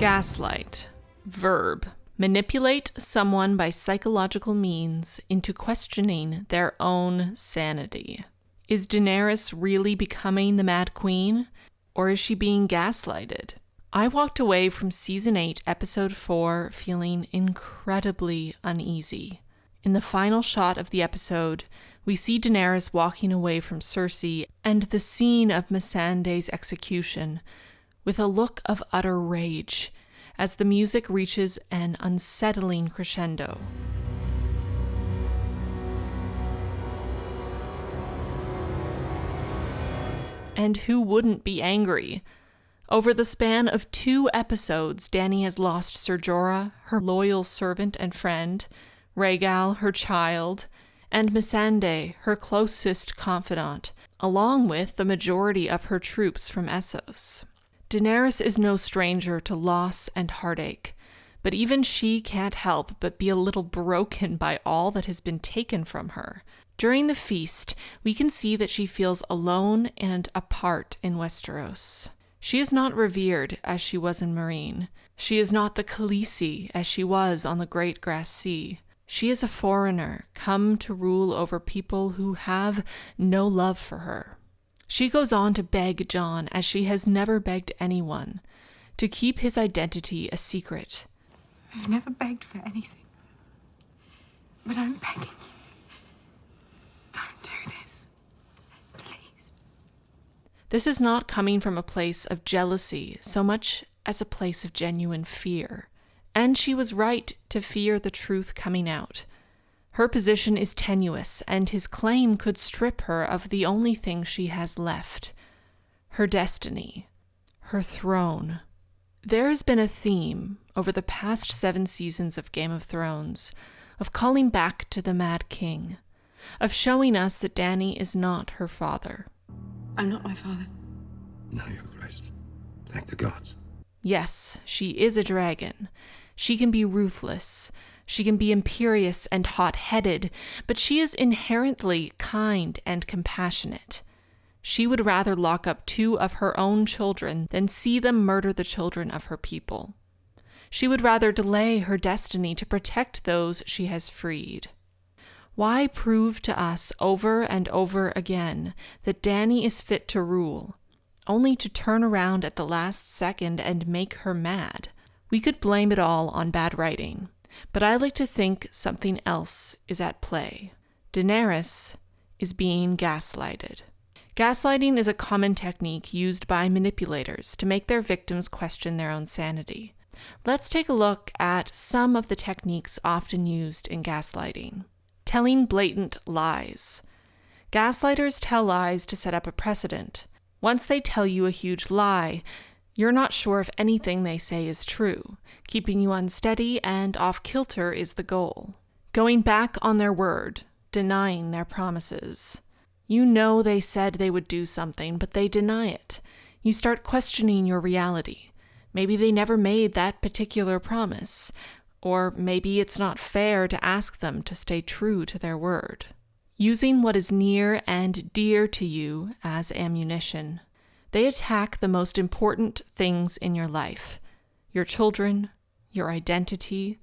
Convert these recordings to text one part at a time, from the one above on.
Gaslight. Verb. Manipulate someone by psychological means into questioning their own sanity. Is Daenerys really becoming the Mad Queen, or is she being gaslighted? I walked away from Season 8, Episode 4 feeling incredibly uneasy. In the final shot of the episode, we see Daenerys walking away from Cersei and the scene of Missandei's execution with a look of utter rage as the music reaches an unsettling crescendo. And who wouldn't be angry? Over the span of 2 episodes, Dany has lost Ser Jorah, her loyal servant and friend, Rhaegal, her child, and Missandei, her closest confidant, along with the majority of her troops from Essos. Daenerys is no stranger to loss and heartache, but even she can't help but be a little broken by all that has been taken from her. During the feast, we can see that she feels alone and apart in Westeros. She is not revered as she was in Meereen. She is not the Khaleesi as she was on the Great Grass Sea. She is a foreigner, come to rule over people who have no love for her. She goes on to beg Jon, as she has never begged anyone, to keep his identity a secret. I've never begged for anything, but I'm begging you. Don't do this, please. This is not coming from a place of jealousy so much as a place of genuine fear. And she was right to fear the truth coming out. Her position is tenuous, and his claim could strip her of the only thing she has left: her destiny, her throne. There has been a theme over the past 7 seasons of Game of Thrones of calling back to the Mad King, of showing us that Dany is not her father. I'm not my father. No, Your Grace. Thank the gods. Yes, she is a dragon. She can be ruthless. She can be imperious and hot-headed, but she is inherently kind and compassionate. She would rather lock up 2 of her own children than see them murder the children of her people. She would rather delay her destiny to protect those she has freed. Why prove to us over and over again that Dany is fit to rule, only to turn around at the last second and make her mad? We could blame it all on bad writing, but I like to think something else is at play. Daenerys is being gaslighted. Gaslighting is a common technique used by manipulators to make their victims question their own sanity. Let's take a look at some of the techniques often used in gaslighting. Telling blatant lies. Gaslighters tell lies to set up a precedent. Once they tell you a huge lie, you're not sure if anything they say is true. Keeping you unsteady and off-kilter is the goal. Going back on their word, denying their promises. You know they said they would do something, but they deny it. You start questioning your reality. Maybe they never made that particular promise, or maybe it's not fair to ask them to stay true to their word. Using what is near and dear to you as ammunition. They attack the most important things in your life: your children, your identity.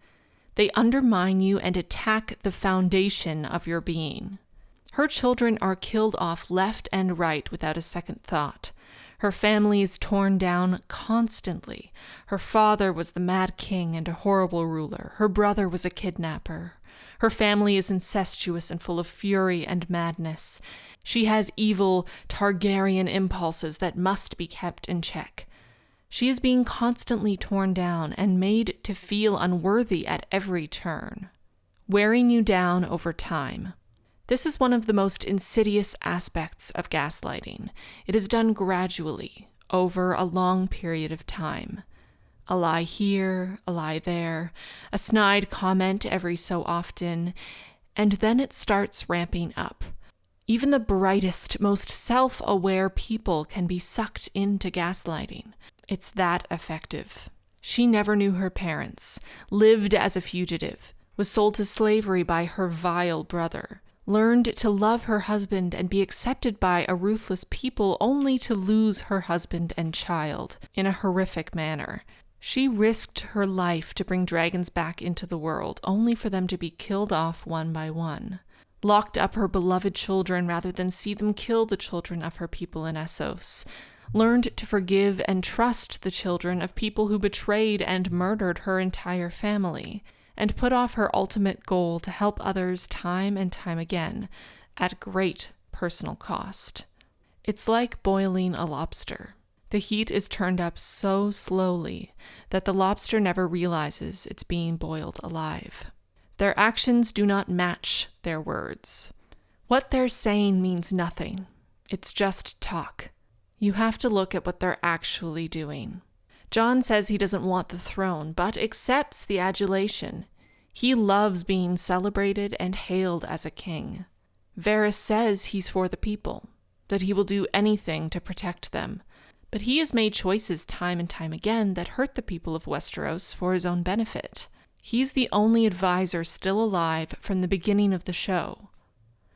They undermine you and attack the foundation of your being. Her children are killed off left and right without a second thought. Her family is torn down constantly. Her father was the Mad King and a horrible ruler. Her brother was a kidnapper. Her family is incestuous and full of fury and madness. She has evil Targaryen impulses that must be kept in check. She is being constantly torn down and made to feel unworthy at every turn, wearing you down over time. This is one of the most insidious aspects of gaslighting. It is done gradually, over a long period of time. A lie here, a lie there, a snide comment every so often, and then it starts ramping up. Even the brightest, most self-aware people can be sucked into gaslighting. It's that effective. She never knew her parents, lived as a fugitive, was sold to slavery by her vile brother, learned to love her husband and be accepted by a ruthless people only to lose her husband and child in a horrific manner. She risked her life to bring dragons back into the world, only for them to be killed off one by one. Locked up her beloved children rather than see them kill the children of her people in Essos. Learned to forgive and trust the children of people who betrayed and murdered her entire family, and put off her ultimate goal to help others time and time again, at great personal cost. It's like boiling a lobster. The heat is turned up so slowly that the lobster never realizes it's being boiled alive. Their actions do not match their words. What they're saying means nothing. It's just talk. You have to look at what they're actually doing. Jon says he doesn't want the throne, but accepts the adulation. He loves being celebrated and hailed as a king. Varys says he's for the people, that he will do anything to protect them. But he has made choices time and time again that hurt the people of Westeros for his own benefit. He's the only advisor still alive from the beginning of the show.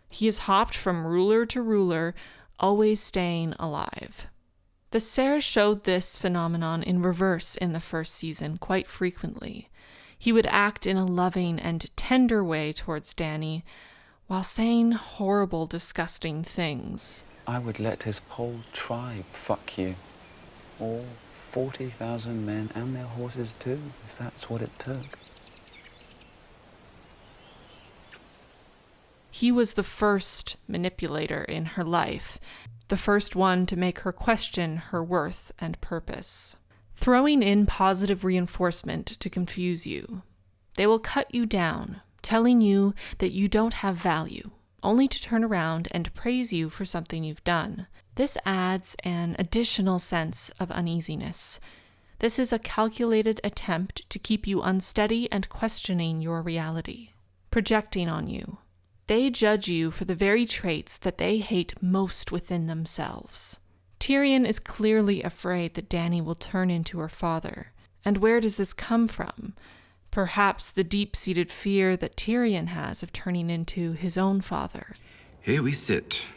He has hopped from ruler to ruler, always staying alive. The Ser showed this phenomenon in reverse in the first season quite frequently. He would act in a loving and tender way towards Dany, while saying horrible, disgusting things. I would let his whole tribe fuck you. All 40,000 men and their horses too, if that's what it took. He was the first manipulator in her life, the first one to make her question her worth and purpose. Throwing in positive reinforcement to confuse you. They will cut you down, telling you that you don't have value, only to turn around and praise you for something you've done. This adds an additional sense of uneasiness. This is a calculated attempt to keep you unsteady and questioning your reality, projecting on you. They judge you for the very traits that they hate most within themselves. Tyrion is clearly afraid that Dany will turn into her father. And where does this come from? Perhaps the deep-seated fear that Tyrion has of turning into his own father. Here we sit,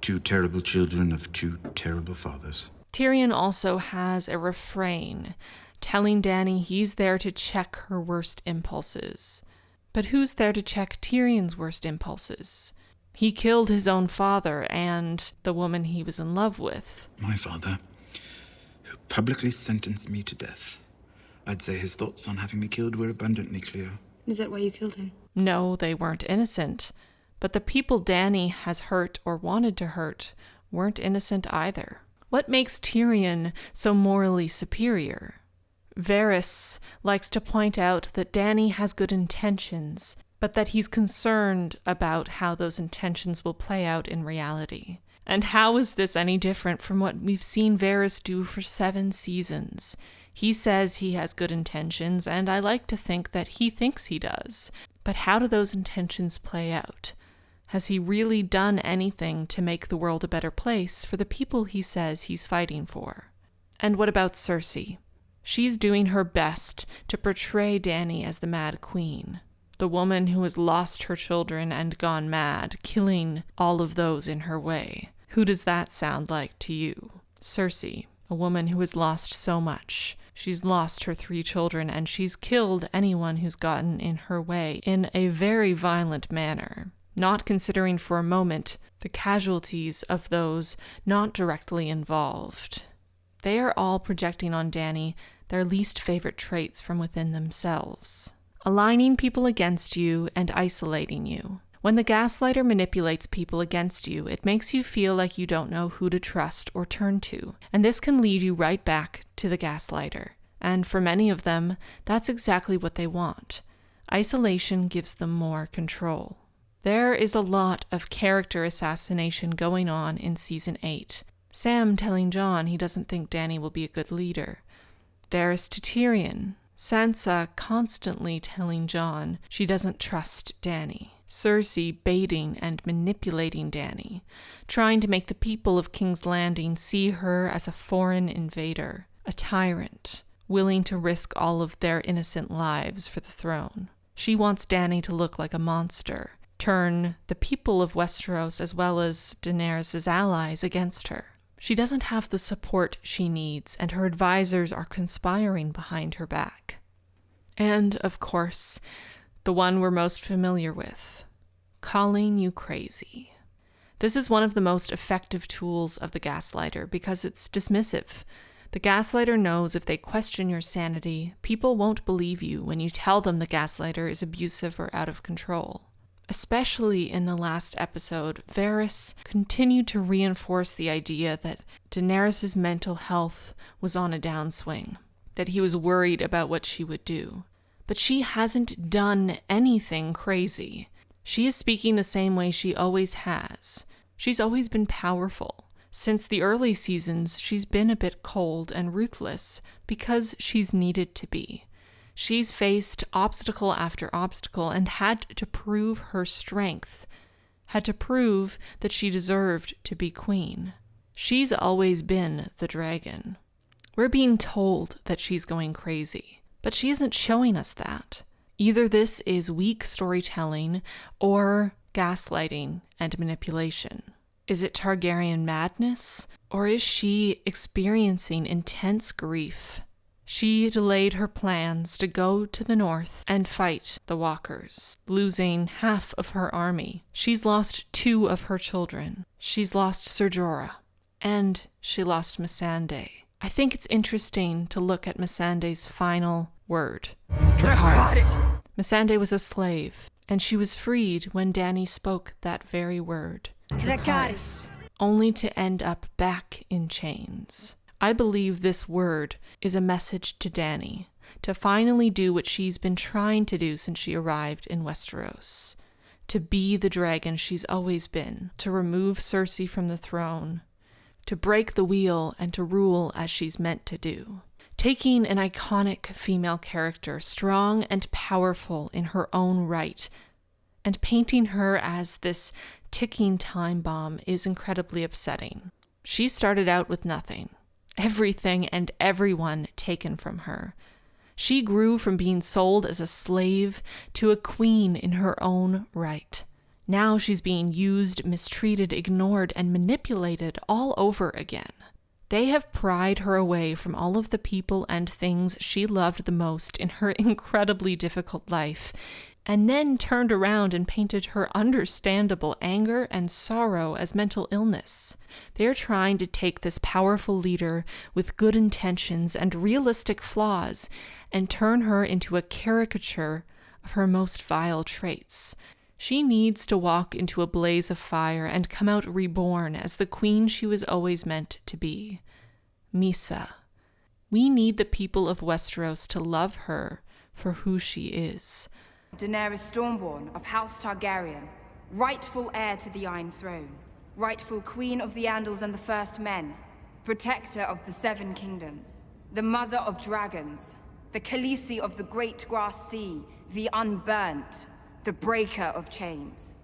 two terrible children of two terrible fathers. Tyrion also has a refrain, telling Dany he's there to check her worst impulses. But who's there to check Tyrion's worst impulses? He killed his own father and the woman he was in love with. My father, who publicly sentenced me to death. I'd say his thoughts on having me killed were abundantly clear. Is that why you killed him? No, they weren't innocent. But the people Dany has hurt or wanted to hurt weren't innocent either. What makes Tyrion so morally superior? Varys likes to point out that Dany has good intentions, but that he's concerned about how those intentions will play out in reality. And how is this any different from what we've seen Varys do for 7 seasons? He says he has good intentions, and I like to think that he thinks he does. But how do those intentions play out? Has he really done anything to make the world a better place for the people he says he's fighting for? And what about Cersei? She's doing her best to portray Dany as the Mad Queen, the woman who has lost her children and gone mad, killing all of those in her way. Who does that sound like to you? Cersei, a woman who has lost so much. She's lost her 3 children, and she's killed anyone who's gotten in her way in a very violent manner, not considering for a moment the casualties of those not directly involved. They are all projecting on Dany their least favorite traits from within themselves, aligning people against you and isolating you. When the gaslighter manipulates people against you, it makes you feel like you don't know who to trust or turn to, and this can lead you right back to the gaslighter. And for many of them, that's exactly what they want. Isolation gives them more control. There is a lot of character assassination going on in Season 8. Sam telling Jon he doesn't think Dany will be a good leader. Varys to Tyrion. Sansa constantly telling Jon she doesn't trust Dany. Cersei baiting and manipulating Dany, trying to make the people of King's Landing see her as a foreign invader, a tyrant, willing to risk all of their innocent lives for the throne. She wants Dany to look like a monster, turn the people of Westeros as well as Daenerys' allies against her. She doesn't have the support she needs, and her advisors are conspiring behind her back. And, of course, the one we're most familiar with, calling you crazy. This is one of the most effective tools of the gaslighter because it's dismissive. The gaslighter knows if they question your sanity, people won't believe you when you tell them the gaslighter is abusive or out of control. Especially in the last episode, Varys continued to reinforce the idea that Daenerys' mental health was on a downswing, that he was worried about what she would do. But she hasn't done anything crazy. She is speaking the same way she always has. She's always been powerful. Since the early seasons, she's been a bit cold and ruthless because she's needed to be. She's faced obstacle after obstacle and had to prove her strength, had to prove that she deserved to be queen. She's always been the dragon. We're being told that she's going crazy, but she isn't showing us that. Either this is weak storytelling or gaslighting and manipulation. Is it Targaryen madness, or is she experiencing intense grief? She delayed her plans to go to the north and fight the walkers, losing half of her army. She's lost 2 of her children. She's lost Ser Jorah, and she lost Missandei. I think it's interesting to look at Missandei's final word, Dracarys. Missandei was a slave, and she was freed when Dany spoke that very word, Dracarys, only to end up back in chains. I believe this word is a message to Dany, to finally do what she's been trying to do since she arrived in Westeros, to be the dragon she's always been, to remove Cersei from the throne, to break the wheel and to rule as she's meant to do. Taking an iconic female character, strong and powerful in her own right, and painting her as this ticking time bomb is incredibly upsetting. She started out with nothing. Everything and everyone taken from her. She grew from being sold as a slave to a queen in her own right. Now she's being used, mistreated, ignored, and manipulated all over again. They have pried her away from all of the people and things she loved the most in her incredibly difficult life, and then turned around and painted her understandable anger and sorrow as mental illness. They're trying to take this powerful leader with good intentions and realistic flaws and turn her into a caricature of her most vile traits. She needs to walk into a blaze of fire and come out reborn as the queen she was always meant to be. Misa. We need the people of Westeros to love her for who she is. Daenerys Stormborn of House Targaryen, rightful heir to the Iron Throne, rightful queen of the Andals and the First Men, protector of the Seven Kingdoms, the mother of dragons, the Khaleesi of the Great Grass Sea, the Unburnt, the breaker of chains.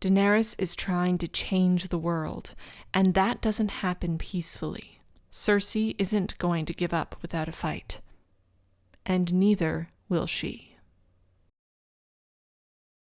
Daenerys is trying to change the world, and that doesn't happen peacefully. Cersei isn't going to give up without a fight. And neither will she.